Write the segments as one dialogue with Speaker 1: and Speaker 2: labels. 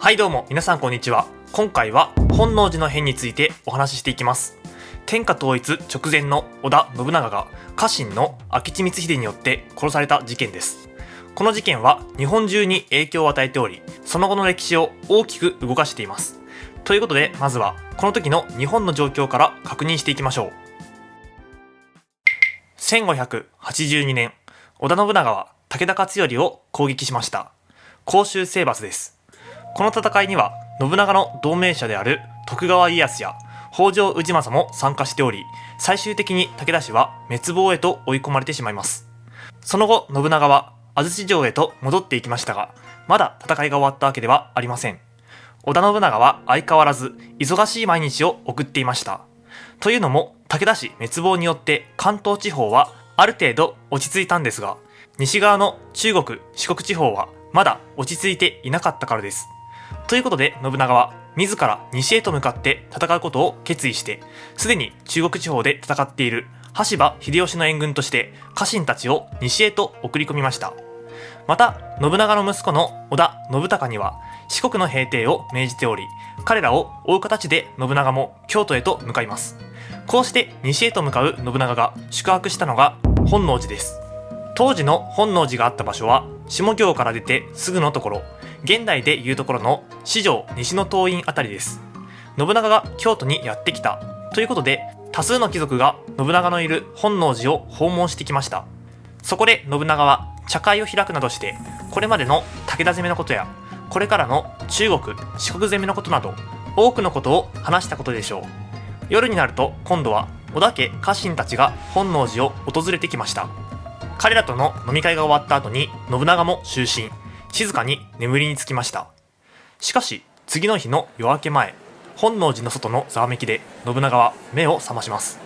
Speaker 1: はいどうも皆さんこんにちは。今回は本能寺の変についてお話ししていきます。天下統一直前の織田信長が家臣の明智光秀によって殺された事件です。この事件は日本中に影響を与えており、その後の歴史を大きく動かしています。ということでまずはこの時の日本の状況から確認していきましょう。1582年、織田信長は武田勝頼を攻撃しました。甲州征伐です。この戦いには信長の同盟者である徳川家康や北条氏政も参加しており、最終的に武田氏は滅亡へと追い込まれてしまいます。その後信長は安土城へと戻っていきましたが、まだ戦いが終わったわけではありません。織田信長は相変わらず忙しい毎日を送っていました。というのも武田氏滅亡によって関東地方はある程度落ち着いたんですが、西側の中国・四国地方はまだ落ち着いていなかったからです。ということで信長は自ら西へと向かって戦うことを決意して、すでに中国地方で戦っている羽柴秀吉の援軍として家臣たちを西へと送り込みました。また信長の息子の織田信孝には四国の平定を命じており、彼らを追う形で信長も京都へと向かいます。こうして西へと向かう信長が宿泊したのが本能寺です。当時の本能寺があった場所は下京から出てすぐのところ、現代でいうところの四条西の東院あたりです。信長が京都にやってきたということで、多数の貴族が信長のいる本能寺を訪問してきました。そこで信長は茶会を開くなどして、これまでの武田攻めのことやこれからの中国・四国攻めのことなど多くのことを話したことでしょう。夜になると今度は織田家家臣たちが本能寺を訪れてきました。彼らとの飲み会が終わった後に信長も就寝、静かに眠りにつきました。しかし次の日の夜明け前、本能寺の外のざわめきで信長は目を覚まします。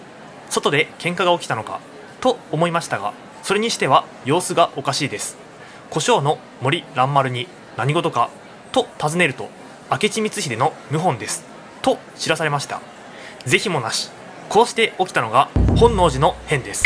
Speaker 1: 外で喧嘩が起きたのかと思いましたが、それにしては様子がおかしいです。小姓の森蘭丸に何事かと尋ねると、明智光秀の謀反ですと知らされました。是非もなし。こうして起きたのが本能寺の変です。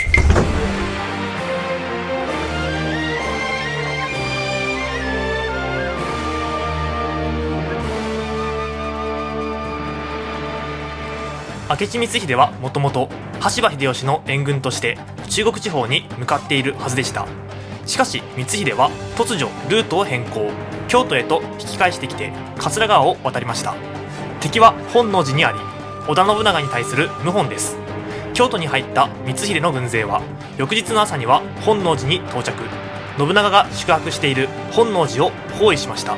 Speaker 1: 明智光秀はもともと羽柴秀吉の援軍として中国地方に向かっているはずでした。しかし光秀は突如ルートを変更、京都へと引き返してきて桂川を渡りました。敵は本能寺にあり、織田信長に対する謀反です。京都に入った光秀の軍勢は翌日の朝には本能寺に到着。信長が宿泊している本能寺を包囲しました。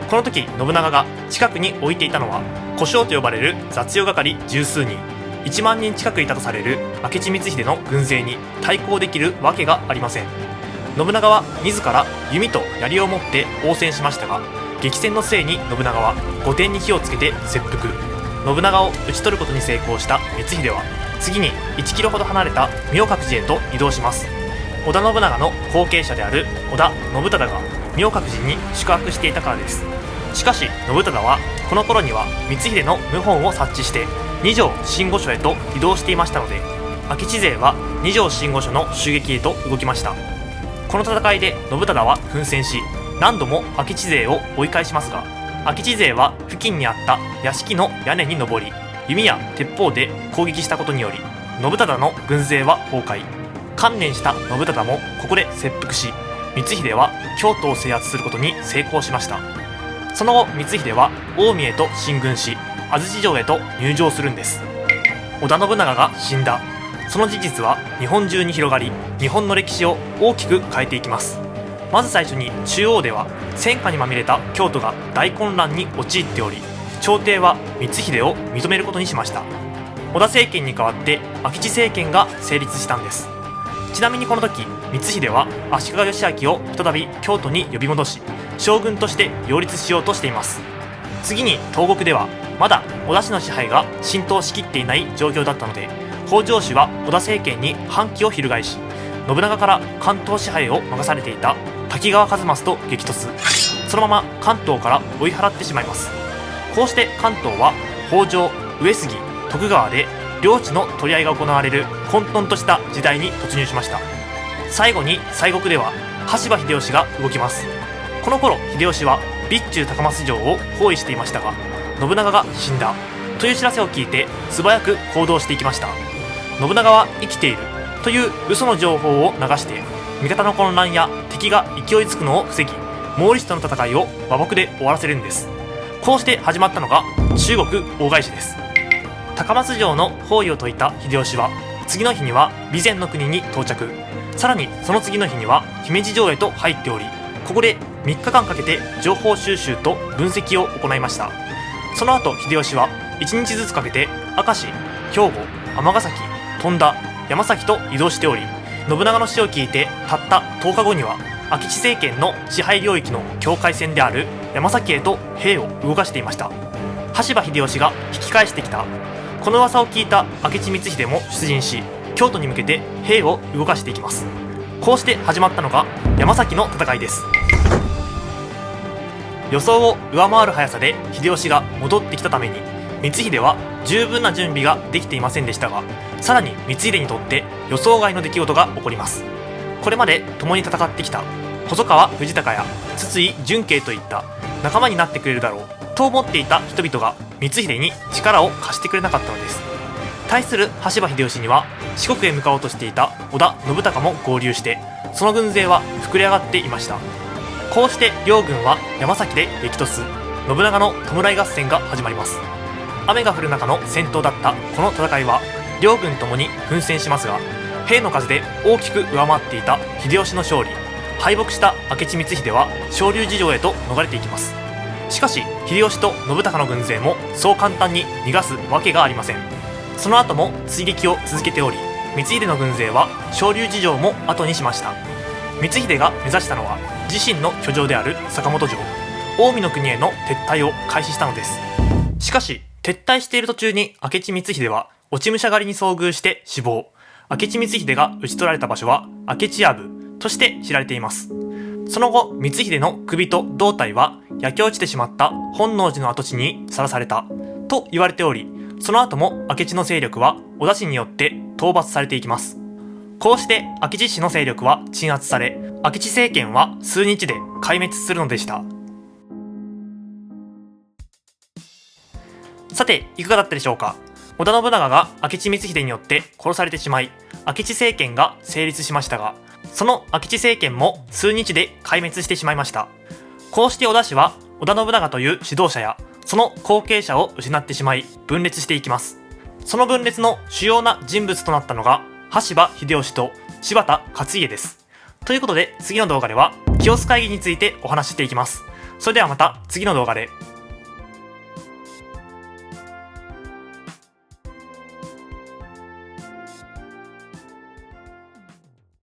Speaker 1: この時信長が近くに置いていたのは小姓と呼ばれる雑用係十数人、1万人近くいたとされる明智光秀の軍勢に対抗できるわけがありません。信長は自ら弓と槍を持って応戦しましたが、激戦の末に信長は御殿に火をつけて切腹。信長を討ち取ることに成功した光秀は次に1キロほど離れた明覚寺へと移動します。織田信長の後継者である織田信忠が明覚寺に宿泊していたからです。しかし信忠はこの頃には光秀の謀反を察知して二条信吾所へと移動していましたので、明智勢は二条信吾所の襲撃へと動きました。この戦いで信忠は奮戦し、何度も明智勢を追い返しますが、明智勢は付近にあった屋敷の屋根に登り、弓や鉄砲で攻撃したことにより信忠の軍勢は崩壊。観念した信忠もここで切腹し、光秀は京都を制圧することに成功しました。その後光秀は近江へと進軍し、安土城へと入城するんです。織田信長が死んだ、その事実は日本中に広がり、日本の歴史を大きく変えていきます。まず最初に中央では戦火にまみれた京都が大混乱に陥っており、朝廷は光秀を認めることにしました。織田政権に代わって明智政権が成立したんです。ちなみにこの時光秀は足利義昭を再び京都に呼び戻し、将軍として擁立しようとしています。次に東国ではまだ織田氏の支配が浸透しきっていない状況だったので、北条氏は織田政権に反旗を翻し、信長から関東支配を任されていた滝川一益と激突。そのまま関東から追い払ってしまいます。こうして関東は北条、上杉、徳川で領地の取り合いが行われる混沌とした時代に突入しました。最後に西国では羽柴秀吉が動きます。この頃秀吉は備中高松城を包囲していましたが、信長が死んだという知らせを聞いて素早く行動していきました。信長は生きているという嘘の情報を流して味方の混乱や敵が勢いつくのを防ぎ、毛利氏との戦いを和睦で終わらせるんです。こうして始まったのが中国大返しです。高松城の包囲を解いた秀吉は次の日には備前の国に到着、さらにその次の日には姫路城へと入っており、ここで3日間かけて情報収集と分析を行いました。その後秀吉は1日ずつかけて明石、兵庫、尼崎、富田、山崎と移動しており、信長の死を聞いてたった10日後には明智政権の支配領域の境界線である山崎へと兵を動かしていました。羽柴秀吉が引き返してきた、この噂を聞いた明智光秀も出陣し、京都に向けて兵を動かしていきます。こうして始まったのが山崎の戦いです。予想を上回る速さで秀吉が戻ってきたために、光秀は十分な準備ができていませんでしたが、さらに光秀にとって予想外の出来事が起こります。これまで共に戦ってきた細川藤孝や筒井淳慶といった仲間になってくれるだろうと思っていた人々が光秀に力を貸してくれなかったのです。対する羽柴秀吉には四国へ向かおうとしていた織田信孝も合流して、その軍勢は膨れ上がっていました。こうして両軍は山崎で激突、信長の弔い合戦が始まります。雨が降る中の戦闘だったこの戦いは両軍ともに奮戦しますが、兵の数で大きく上回っていた秀吉の勝利、敗北した明智光秀は昇龍寺城へと逃れていきます。しかし秀吉と信孝の軍勢もそう簡単に逃がすわけがありません。その後も追撃を続けており、光秀の軍勢は昇龍寺城も後にしました。光秀が目指したのは自身の居城である坂本城、近江の国への撤退を開始したのです。しかし撤退している途中に明智光秀は落ち武者狩りに遭遇して死亡。明智光秀が討ち取られた場所は明智藪として知られています。その後光秀の首と胴体は焼け落ちてしまった本能寺の跡地にさらされたと言われており、その後も明智の勢力は織田氏によって討伐されていきます。こうして明智氏の勢力は鎮圧され、明智政権は数日で壊滅するのでした。さていかがだったでしょうか。織田信長が明智光秀によって殺されてしまい、明智政権が成立しましたが、その明智政権も数日で壊滅してしまいました。こうして織田氏は織田信長という指導者やその後継者を失ってしまい分裂していきます。その分裂の主要な人物となったのが羽柴秀吉と柴田勝家です。ということで次の動画では清須会議についてお話ししていきます。それではまた次の動画で。